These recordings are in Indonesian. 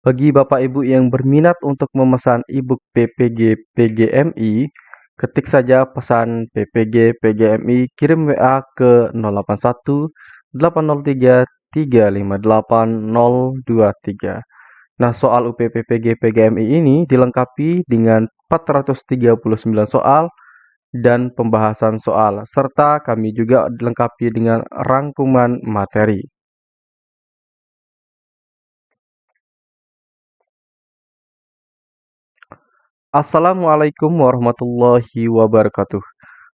Bagi Bapak Ibu yang berminat untuk memesan e-book PPG PGMI, ketik saja pesan PPG PGMI, kirim WA ke 081 803 358 023. Nah, soal UPPPG PGMI ini dilengkapi dengan 439 soal dan pembahasan soal, serta kami juga dilengkapi dengan rangkuman materi. Assalamualaikum warahmatullahi wabarakatuh.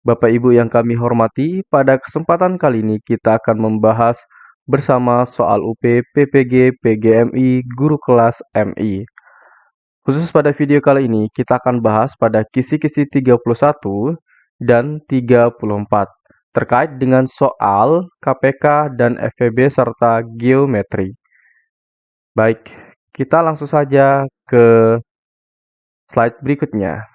Bapak Ibu yang kami hormati, pada kesempatan kali ini kita akan membahas bersama soal UP PPG PGMI Guru Kelas MI. Khusus pada video kali ini, kita akan bahas pada kisi-kisi 31 dan 34 terkait dengan soal KPK dan FPB serta geometri. Baik, kita langsung saja ke slide berikutnya.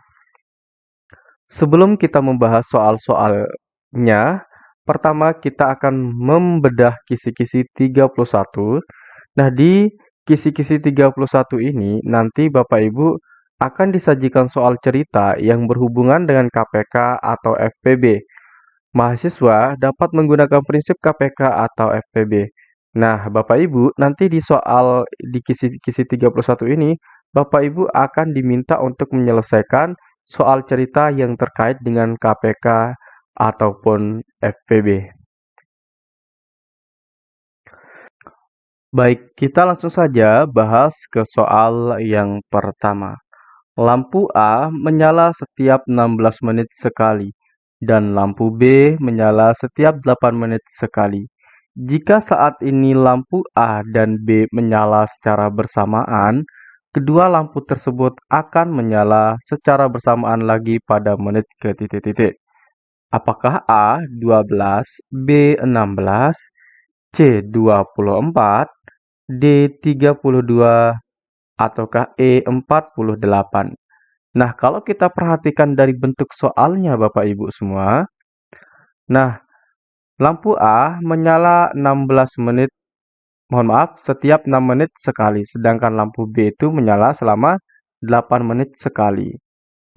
Sebelum kita membahas soal-soalnya, pertama kita akan membedah kisi-kisi 31. Nah, di kisi-kisi 31 ini nanti Bapak Ibu akan disajikan soal cerita yang berhubungan dengan KPK atau FPB. Mahasiswa dapat menggunakan prinsip KPK atau FPB. Nah, Bapak Ibu, nanti di kisi-kisi 31 ini, Bapak Ibu akan diminta untuk menyelesaikan soal cerita yang terkait dengan KPK ataupun FPB. Baik, kita langsung saja bahas ke soal yang pertama. Lampu A menyala setiap 16 menit sekali, dan lampu B menyala setiap 8 menit sekali. Jika saat ini lampu A dan B menyala secara bersamaan, kedua lampu tersebut akan menyala secara bersamaan lagi pada menit ke titik-titik. Apakah A 12, B 16, C 24, D 32, ataukah E 48? Nah, kalau kita perhatikan dari bentuk soalnya Bapak Ibu semua, nah, lampu A menyala 16 menit, mohon maaf, setiap 6 menit sekali, sedangkan lampu B itu menyala selama 8 menit sekali.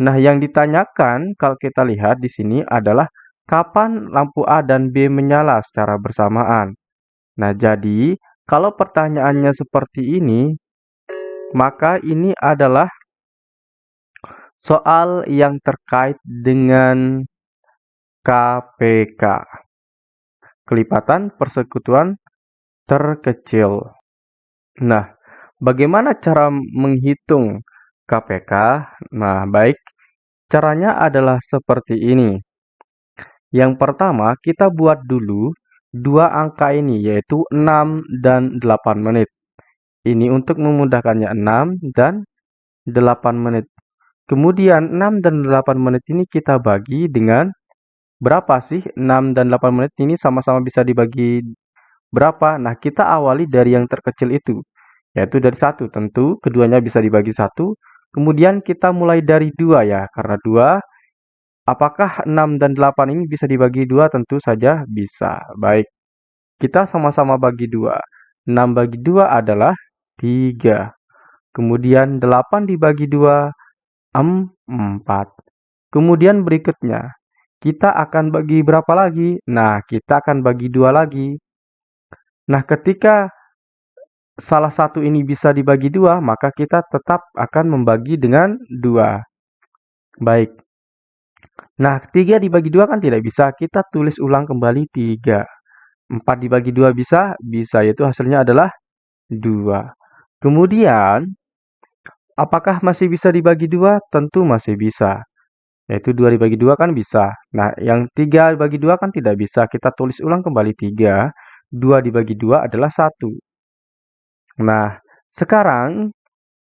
Nah, yang ditanyakan kalau kita lihat di sini adalah kapan lampu A dan B menyala secara bersamaan. Nah, jadi kalau pertanyaannya seperti ini, maka ini adalah soal yang terkait dengan KPK, kelipatan persekutuan terkecil. Nah, bagaimana cara menghitung KPK? Nah, baik, caranya adalah seperti ini. Yang pertama, kita buat dulu dua angka ini, yaitu 6 dan 8 menit. Ini untuk memudahkannya 6 dan 8 menit. Kemudian 6 dan 8 menit ini kita bagi dengan berapa sih? 6 dan 8 menit ini sama-sama bisa dibagi berapa? Nah, kita awali dari yang terkecil itu, yaitu dari 1. Tentu keduanya bisa dibagi 1. Kemudian kita mulai dari 2 ya, karena 2. Apakah 6 dan 8 ini bisa dibagi 2? Tentu saja bisa. Baik, kita sama-sama bagi 2. 6 bagi 2 adalah 3. Kemudian 8 dibagi 2, 4. Kemudian berikutnya, kita akan bagi berapa lagi? Nah, kita akan bagi 2 lagi. Nah, ketika salah satu ini bisa dibagi 2, maka kita tetap akan membagi dengan 2. Baik. Nah, 3 dibagi 2 kan tidak bisa. Kita tulis ulang kembali 3. 4 dibagi 2 bisa? Bisa, yaitu hasilnya adalah 2. Kemudian, apakah masih bisa dibagi 2? Tentu masih bisa. Yaitu 2 dibagi 2 kan bisa. Nah, yang 3 dibagi 2 kan tidak bisa. Kita tulis ulang kembali 3. 2 dibagi 2 adalah 1. Nah, sekarang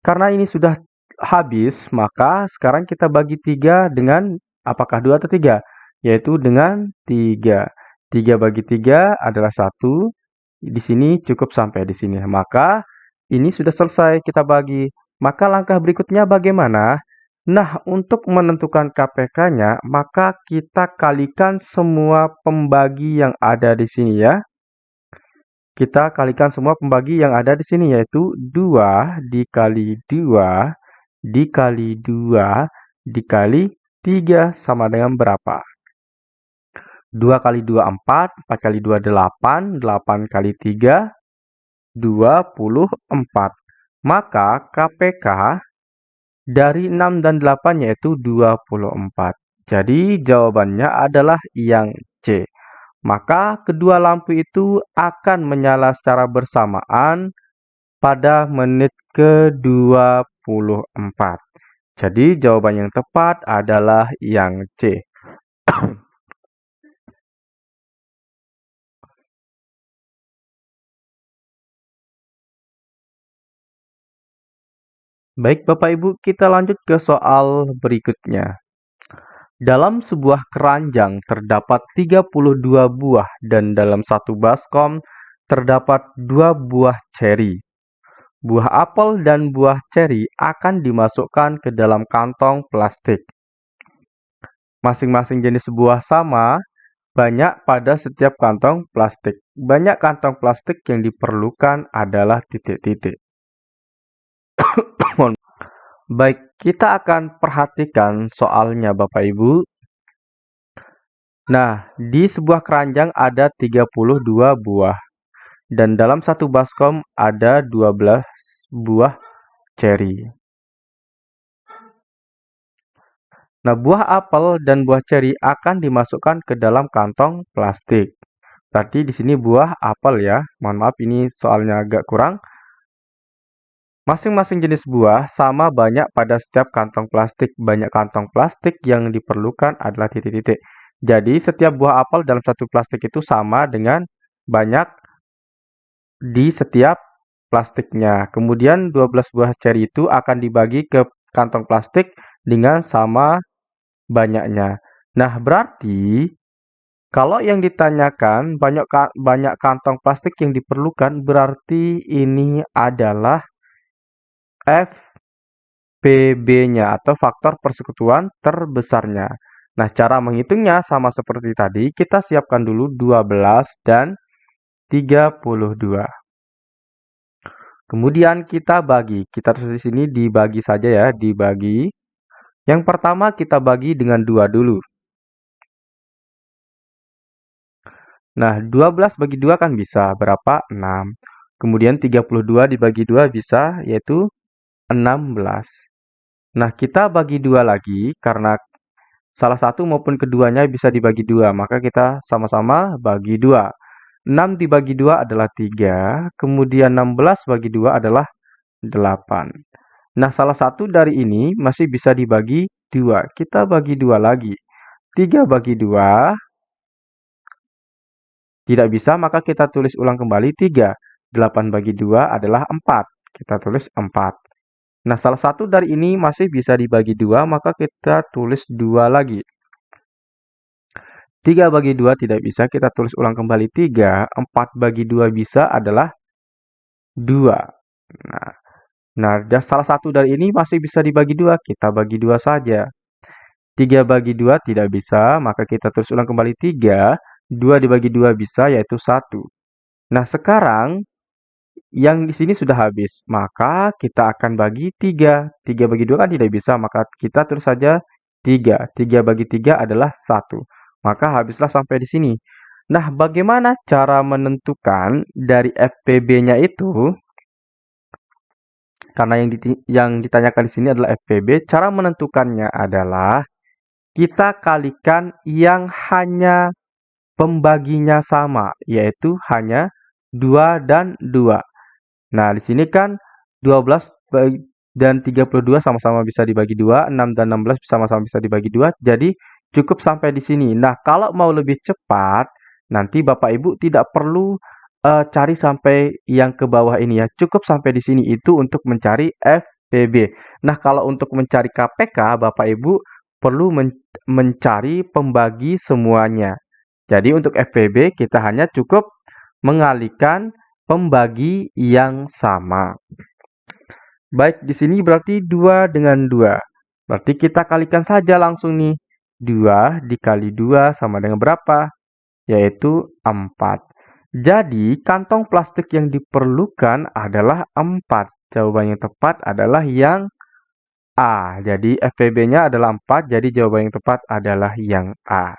karena ini sudah habis, maka sekarang kita bagi 3 dengan apakah 2 atau 3? Yaitu dengan 3. 3 bagi 3 adalah 1. Di sini cukup sampai di sini. Maka ini sudah selesai kita bagi. Maka langkah berikutnya bagaimana? Nah, untuk menentukan KPK-nya, maka kita kalikan semua pembagi yang ada di sini ya. kita kalikan semua pembagi yang ada di sini, yaitu 2 dikali 2 dikali 2 dikali 3 sama dengan berapa? 2 kali 2 4, 4 kali 2 8, 8 kali 3 24. Maka KPK dari 6 dan 8 yaitu 24. Jadi jawabannya adalah yang C. Maka kedua lampu itu akan menyala secara bersamaan pada menit ke-24. Jadi jawaban yang tepat adalah yang C. Baik Bapak Ibu, kita lanjut ke soal berikutnya. Dalam sebuah keranjang terdapat 32 buah dan dalam satu baskom terdapat 2 buah ceri. Buah apel dan buah ceri akan dimasukkan ke dalam kantong plastik. Masing-masing jenis buah sama banyak pada setiap kantong plastik. Banyak kantong plastik yang diperlukan adalah titik-titik. Baik, kita akan perhatikan soalnya Bapak Ibu. Nah, di sebuah keranjang ada 32 buah. Dan dalam satu baskom ada 12 buah ceri. Nah, buah apel dan buah ceri akan dimasukkan ke dalam kantong plastik. Berarti di sini buah apel ya. Mohon maaf ini soalnya agak kurang. Masing-masing jenis buah sama banyak pada setiap kantong plastik. Banyak kantong plastik yang diperlukan adalah titik-titik. Jadi setiap buah apel dalam satu plastik itu sama dengan banyak di setiap plastiknya. Kemudian 12 buah ceri itu akan dibagi ke kantong plastik dengan sama banyaknya. Nah, berarti kalau yang ditanyakan banyak kantong plastik yang diperlukan, berarti ini adalah FPB-nya atau faktor persekutuan terbesarnya. Nah, cara menghitungnya sama seperti tadi, kita siapkan dulu 12 dan 32. Kemudian kita bagi. Kita tulis di sini dibagi saja ya, dibagi. Yang pertama kita bagi dengan 2 dulu. Nah, 12 bagi 2 kan bisa berapa? 6. Kemudian 32 dibagi 2 bisa, yaitu 16. Nah, kita bagi 2 lagi, karena salah satu maupun keduanya bisa dibagi 2, maka kita sama-sama bagi 2. 6 dibagi 2 adalah 3, kemudian 16 bagi 2 adalah 8. Nah, salah satu dari ini masih bisa dibagi 2. Kita bagi 2 lagi. 3 bagi 2 tidak bisa, maka kita tulis ulang kembali 3. 8 bagi 2 adalah 4. Kita tulis 4. Nah, salah satu dari ini masih bisa dibagi 2, maka kita tulis 2 lagi. 3 bagi 2 tidak bisa, kita tulis ulang kembali 3. 4 bagi 2 bisa adalah 2. Nah, salah satu dari ini masih bisa dibagi 2, kita bagi 2 saja. 3 bagi 2 tidak bisa, maka kita tulis ulang kembali 3. 2 dibagi 2 bisa, yaitu 1. Nah, sekarang yang di sini sudah habis, maka kita akan bagi 3. 3 bagi 2 kan tidak bisa, maka kita tulis saja 3. 3 bagi 3 adalah 1. Maka habislah sampai di sini. Nah, bagaimana cara menentukan dari FPB-nya itu? Karena yang ditanyakan di sini adalah FPB, cara menentukannya adalah kita kalikan yang hanya pembaginya sama, yaitu hanya 2 dan 2. Nah, di sini kan 12 dan 32 sama-sama bisa dibagi 2, 6 dan 16 sama-sama bisa dibagi 2, jadi cukup sampai di sini. Nah, kalau mau lebih cepat, nanti Bapak Ibu tidak perlu cari sampai yang ke bawah ini ya, cukup sampai di sini itu untuk mencari FPB. Nah, kalau untuk mencari KPK, Bapak Ibu perlu mencari pembagi semuanya. Jadi untuk FPB kita hanya cukup mengalihkan pembagi yang sama. Baik, di sini berarti 2 dengan 2. Berarti kita kalikan saja langsung nih. 2 dikali 2 sama dengan berapa? Yaitu 4. Jadi, kantong plastik yang diperlukan adalah 4. Jawaban yang tepat adalah yang A. Jadi, FPB-nya adalah 4, jadi jawaban yang tepat adalah yang A.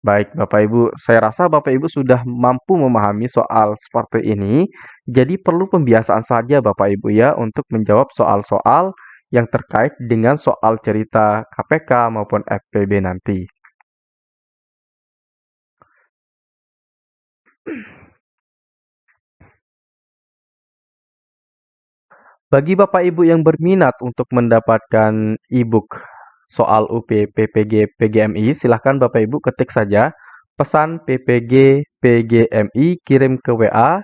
Baik, Bapak Ibu, saya rasa Bapak Ibu sudah mampu memahami soal seperti ini. Jadi perlu pembiasaan saja Bapak Ibu ya untuk menjawab soal-soal yang terkait dengan soal cerita KPK maupun FPB nanti. Bagi Bapak Ibu yang berminat untuk mendapatkan e-book soal UP PPG PGMI, silahkan Bapak Ibu ketik saja pesan PPG PGMI, kirim ke WA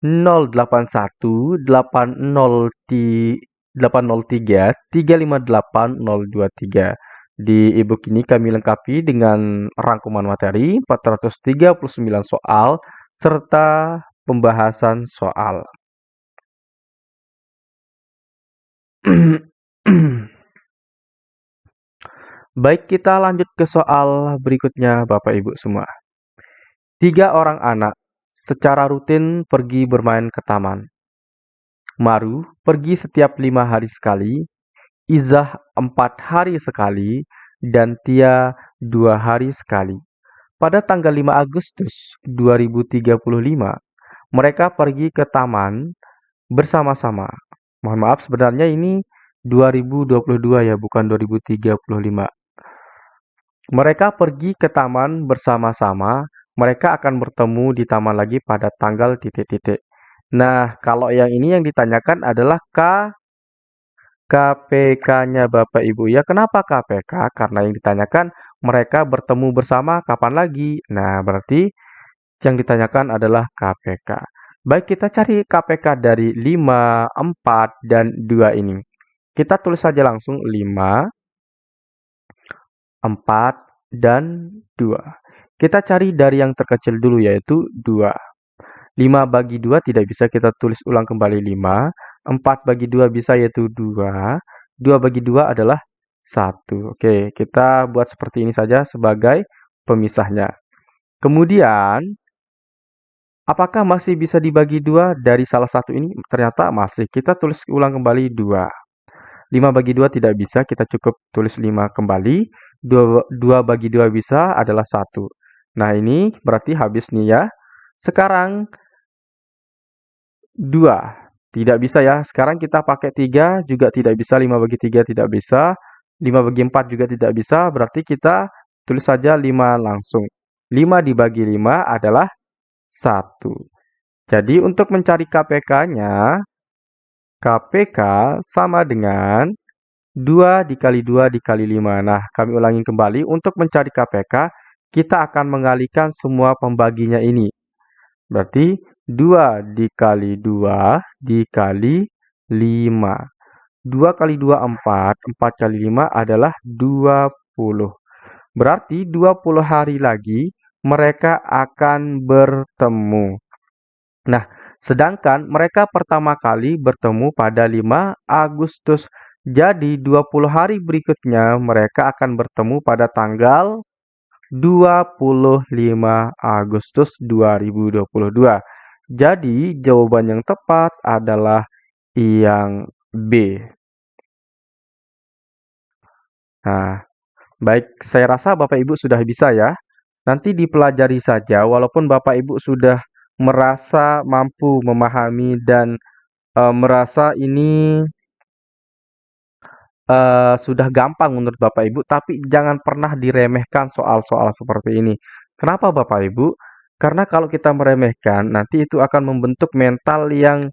081803 358 023. Di e-book ini kami lengkapi dengan rangkuman materi 439 soal serta pembahasan soal. Baik, kita lanjut ke soal berikutnya Bapak Ibu semua. 3 orang anak secara rutin pergi bermain ke taman. Maru pergi setiap 5 hari sekali, Izah 4 hari sekali, dan Tia 2 hari sekali. Pada tanggal 5 Agustus 2035, mereka pergi ke taman bersama-sama. Mohon maaf, sebenarnya ini 2022 ya, bukan 2035. Mereka pergi ke taman bersama-sama, mereka akan bertemu di taman lagi pada tanggal titik-titik. Nah, kalau yang ini yang ditanyakan adalah KPK-nya Bapak Ibu ya. Kenapa KPK? Karena yang ditanyakan mereka bertemu bersama kapan lagi. Nah, berarti yang ditanyakan adalah KPK. Baik, kita cari KPK dari 5, 4, dan 2 ini. Kita tulis saja langsung 5, 4, dan 2. Kita cari dari yang terkecil dulu yaitu 2. 5 bagi 2 tidak bisa kita tulis ulang kembali 5. 4 bagi 2 bisa yaitu 2. 2 bagi 2 adalah 1. Oke, kita buat seperti ini saja sebagai pemisahnya. Kemudian, apakah masih bisa dibagi 2 dari salah satu ini? Ternyata masih. Kita tulis ulang kembali 2. 5 bagi 2 tidak bisa, kita cukup tulis 5 kembali. 2 bagi 2 bisa adalah 1. Nah, ini berarti habis nih ya. Sekarang 2. Tidak bisa ya. Sekarang kita pakai 3 juga tidak bisa. 5 bagi 3 tidak bisa. 5 bagi 4 juga tidak bisa. Berarti kita tulis saja 5 langsung. 5 dibagi 5 adalah 1. Jadi untuk mencari KPK-nya, KPK sama dengan 2 dikali 2 dikali 5. Nah, kami ulangi kembali. Untuk mencari KPK, kita akan mengalihkan semua pembaginya ini. Berarti 2 dikali 2 dikali 5. 2 kali 2, 4. 4 kali 5 adalah 20. Berarti 20 hari lagi mereka akan bertemu. Nah, sedangkan mereka pertama kali bertemu pada 5 Agustus. Jadi 20 hari berikutnya mereka akan bertemu pada tanggal 25 Agustus 2022. Jadi jawaban yang tepat adalah yang B. Nah, baik, saya rasa Bapak Ibu sudah bisa ya. Nanti dipelajari saja walaupun Bapak Ibu sudah merasa mampu memahami dan merasa ini sudah gampang menurut Bapak Ibu, tapi jangan pernah diremehkan soal-soal seperti ini. Kenapa Bapak Ibu? Karena kalau kita meremehkan, nanti itu akan membentuk mental yang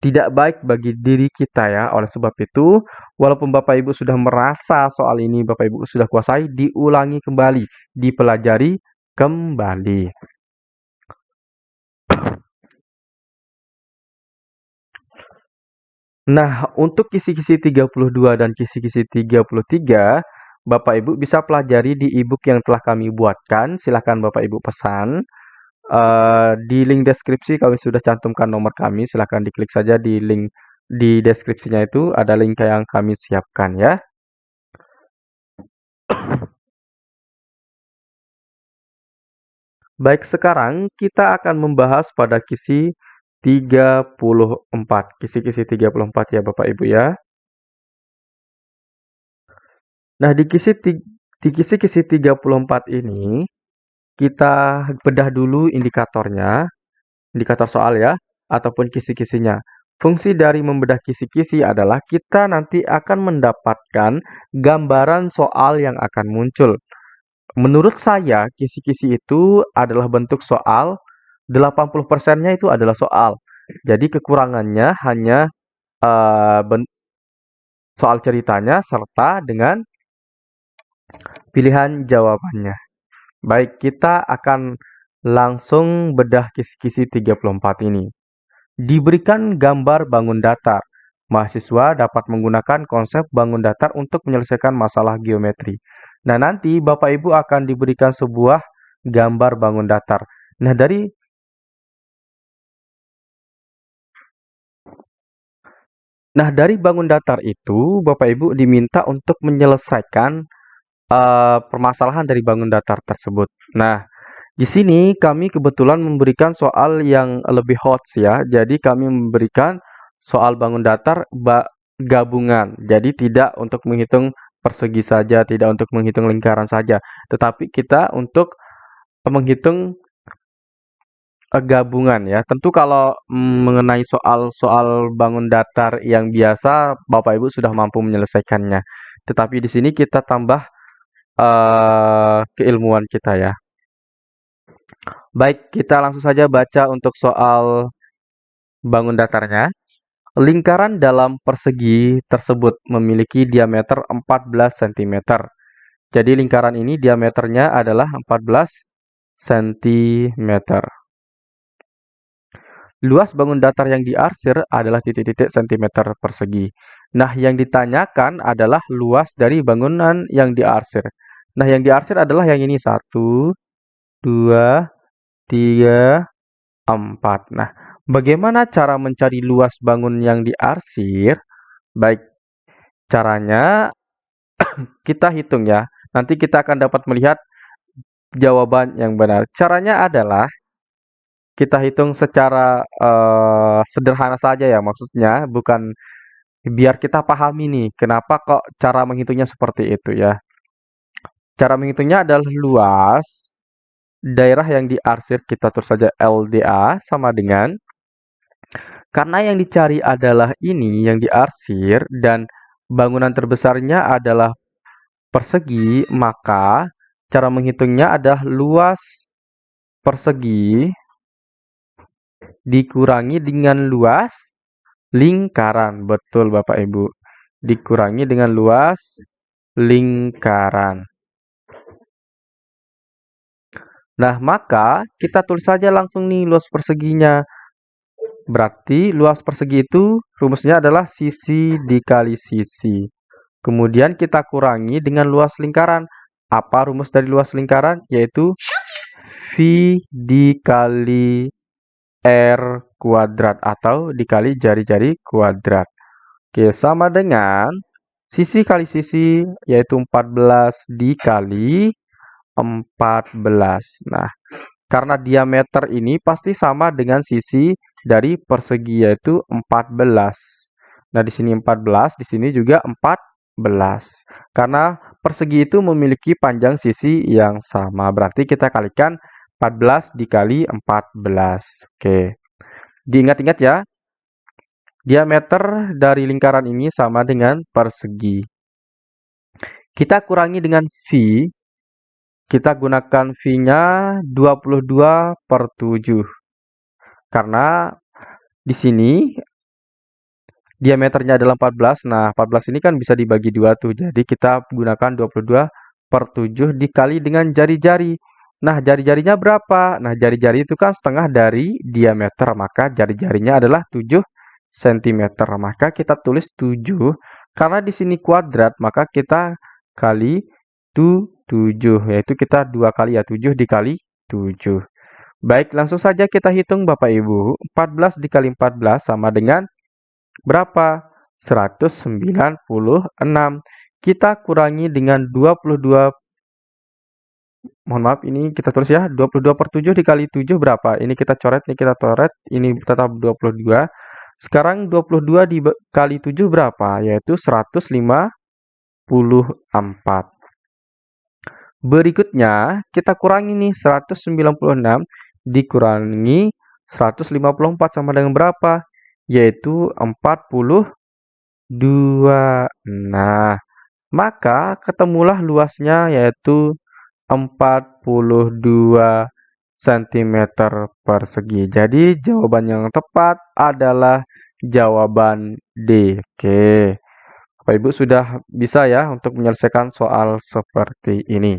tidak baik bagi diri kita ya. Oleh sebab itu, walaupun Bapak Ibu sudah merasa soal ini Bapak Ibu sudah kuasai, diulangi kembali, dipelajari kembali. Nah, untuk kisi-kisi 32 dan kisi-kisi 33, Bapak Ibu bisa pelajari di e-book yang telah kami buatkan. Silahkan Bapak Ibu pesan. Di link deskripsi kami sudah cantumkan nomor kami. Silahkan diklik saja di link di deskripsinya itu ada link yang kami siapkan ya. Baik, sekarang kita akan membahas pada kisi 34. Kisi-kisi 34 ya Bapak Ibu ya. Nah, di kisi-kisi 34 ini kita bedah dulu indikatornya, indikator soal ya, ataupun kisi-kisinya. Fungsi dari membedah kisi-kisi adalah kita nanti akan mendapatkan gambaran soal yang akan muncul. Menurut saya, kisi-kisi itu adalah bentuk soal, 80%-nya itu adalah soal. Jadi kekurangannya hanya soal ceritanya serta dengan pilihan jawabannya. Baik, kita akan langsung bedah kisi-kisi 34 ini. Diberikan gambar bangun datar. Mahasiswa dapat menggunakan konsep bangun datar untuk menyelesaikan masalah geometri. Nah, nanti Bapak Ibu akan diberikan sebuah gambar bangun datar. Nah, dari bangun datar itu Bapak Ibu diminta untuk menyelesaikan permasalahan dari bangun datar tersebut. Nah, di sini kami kebetulan memberikan soal yang lebih hot ya. Jadi kami memberikan soal bangun datar gabungan. Jadi tidak untuk menghitung persegi saja, tidak untuk menghitung lingkaran saja, tetapi kita untuk menghitung gabungan ya. Tentu kalau mengenai soal-soal bangun datar yang biasa, Bapak Ibu sudah mampu menyelesaikannya. Tetapi di sini kita tambah keilmuan kita ya. Baik, kita langsung saja baca untuk soal bangun datarnya. Lingkaran dalam persegi tersebut memiliki diameter 14 cm. Jadi lingkaran ini diameternya adalah 14 cm. Luas bangun datar yang diarsir adalah titik-titik cm persegi. Nah, yang ditanyakan adalah luas dari bangunan yang diarsir. Nah, yang diarsir adalah yang ini, 1, 2, 3, 4. Nah, bagaimana cara mencari luas bangun yang diarsir? Baik, caranya kita hitung ya. Nanti kita akan dapat melihat jawaban yang benar. Caranya adalah kita hitung secara sederhana saja ya, maksudnya bukan biar kita pahami nih, kenapa kok cara menghitungnya seperti itu ya. Cara menghitungnya adalah luas daerah yang diarsir, kita tulis saja LDA sama dengan, karena yang dicari adalah ini yang diarsir dan bangunan terbesarnya adalah persegi, maka cara menghitungnya adalah luas persegi dikurangi dengan luas lingkaran. Betul Bapak Ibu. Dikurangi dengan luas lingkaran. Nah, maka kita tulis saja langsung nih luas perseginya. Berarti luas persegi itu rumusnya adalah sisi dikali sisi. Kemudian kita kurangi dengan luas lingkaran. Apa rumus dari luas lingkaran? Yaitu V dikali R kuadrat atau dikali jari-jari kuadrat. Oke, sama dengan sisi kali sisi yaitu 14 dikali 14. Nah, karena diameter ini pasti sama dengan sisi dari persegi yaitu 14. Nah, di sini 14, di sini juga 14. Karena persegi itu memiliki panjang sisi yang sama. Berarti kita kalikan 14 dikali 14. Oke. Diingat-ingat ya. Diameter dari lingkaran ini sama dengan persegi. Kita kurangi dengan V. Kita gunakan V-nya 22/7. Karena di sini diameternya adalah 14. Nah, 14 ini kan bisa dibagi 2 tuh. Jadi kita gunakan 22/7 dikali dengan jari-jari. Nah, jari-jarinya berapa? Nah, jari-jari itu kan setengah dari diameter. Maka jari-jarinya adalah 7 cm. Maka kita tulis 7. Karena di sini kuadrat, maka kita kali 7. Yaitu kita 2 kali ya. 7 dikali 7. Baik, langsung saja kita hitung Bapak Ibu. 14 dikali 14 sama dengan berapa? 196. Kita kurangi dengan 22 Mohon maaf, ini kita tulis ya. 22/7 dikali 7 berapa? Ini kita coret, ini kita coret. Ini tetap 22. Sekarang 22 dikali 7 berapa? Yaitu 154. Berikutnya, kita kurangi nih. 196 dikurangi 154 sama dengan berapa? Yaitu 42. Nah, maka ketemulah luasnya yaitu 42 cm persegi. Jadi jawaban yang tepat adalah jawaban D. Oke. Bapak Ibu sudah bisa ya untuk menyelesaikan soal seperti ini.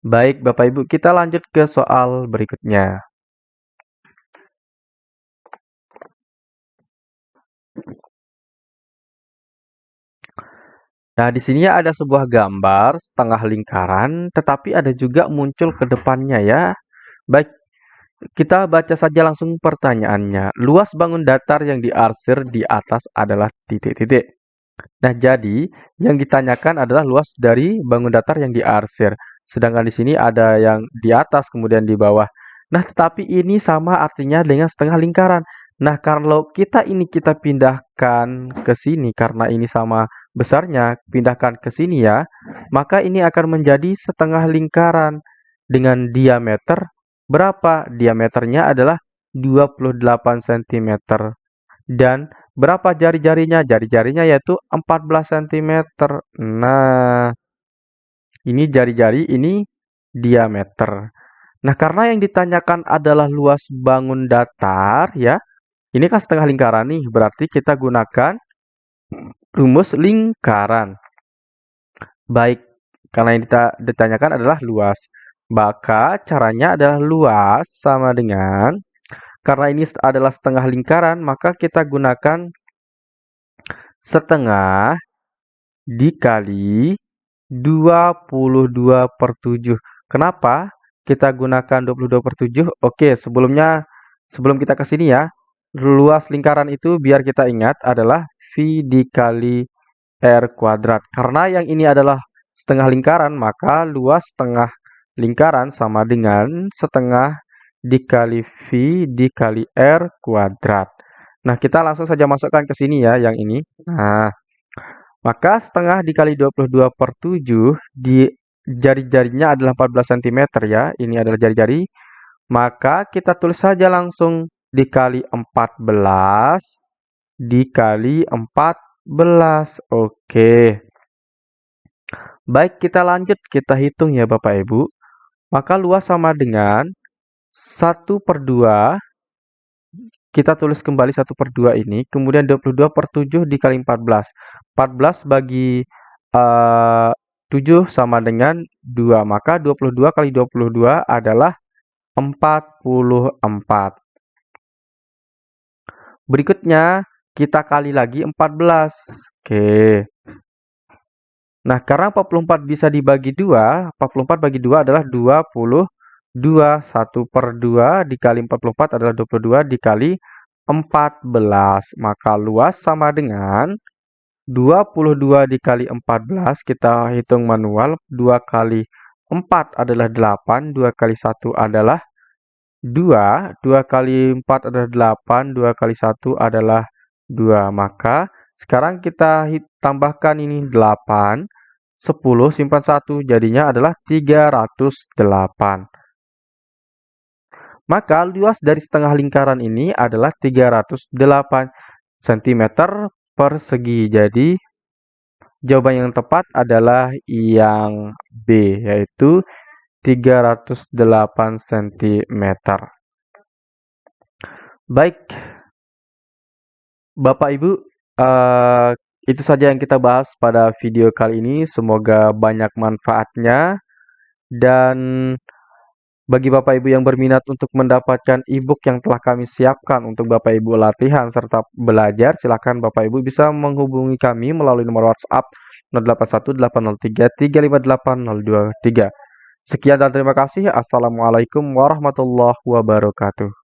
Baik Bapak Ibu, kita lanjut ke soal berikutnya. Nah, di sini ada sebuah gambar setengah lingkaran, tetapi ada juga muncul ke depannya ya. Baik, kita baca saja langsung pertanyaannya. Luas bangun datar yang diarsir di atas adalah titik-titik. Nah, jadi yang ditanyakan adalah luas dari bangun datar yang diarsir. Sedangkan di sini ada yang di atas kemudian di bawah. Nah, tetapi ini sama artinya dengan setengah lingkaran. Nah, kalau kita pindahkan ke sini karena ini sama besarnya, pindahkan ke sini ya, maka ini akan menjadi setengah lingkaran dengan diameter berapa? Diameternya adalah 28 cm. Dan berapa jari-jarinya? Jari-jarinya yaitu 14 cm. Nah, ini jari-jari, ini diameter. Nah, karena yang ditanyakan adalah luas bangun datar ya. Ini kan setengah lingkaran nih, berarti kita gunakan rumus lingkaran. Baik, karena yang ditanyakan adalah luas. Maka caranya adalah luas sama dengan, karena ini adalah setengah lingkaran, maka kita gunakan setengah dikali 22/7. Kenapa kita gunakan 22/7? Oke, sebelum kita ke sini ya, luas lingkaran itu biar kita ingat adalah V dikali R kuadrat. Karena yang ini adalah setengah lingkaran, maka luas setengah lingkaran sama dengan setengah dikali V dikali R kuadrat. Nah, kita langsung saja masukkan ke sini ya, yang ini. Nah, maka setengah dikali 22/7 di jari-jarinya adalah 14 cm ya. Ini adalah jari-jari. Maka kita tulis saja langsung dikali 14 dikali 14. Oke. Baik, kita lanjut. Kita hitung ya Bapak Ibu. Maka luas sama dengan 1/2. Kita tulis kembali 1/2 ini. Kemudian 22/7 dikali 14. 14 bagi 7 sama dengan 2. Maka 22 kali 22 adalah 44. Berikutnya, kita kali lagi 14. Oke. Nah, karena 44 bisa dibagi 2, 44 bagi 2 adalah 22. 1/2 dikali 44 adalah 22 dikali 14. Maka luas sama dengan 22 dikali 14, kita hitung manual. 2 kali 4 adalah 8, 2 kali 1 adalah 2, 2 kali 4 adalah 8, 2 kali 1 adalah 2. Maka sekarang kita tambahkan ini 8, 10 simpan 1, jadinya adalah 308. Maka luas dari setengah lingkaran ini adalah 308 cm persegi. Jadi jawaban yang tepat adalah yang B, yaitu 308 cm. Baik, Bapak Ibu, itu saja yang kita bahas pada video kali ini. Semoga banyak manfaatnya. Dan bagi Bapak Ibu yang berminat untuk mendapatkan e-book yang telah kami siapkan untuk Bapak Ibu latihan serta belajar, silakan Bapak Ibu bisa menghubungi kami melalui nomor WhatsApp 081803358023. Sekian dan terima kasih. Assalamualaikum warahmatullahi wabarakatuh.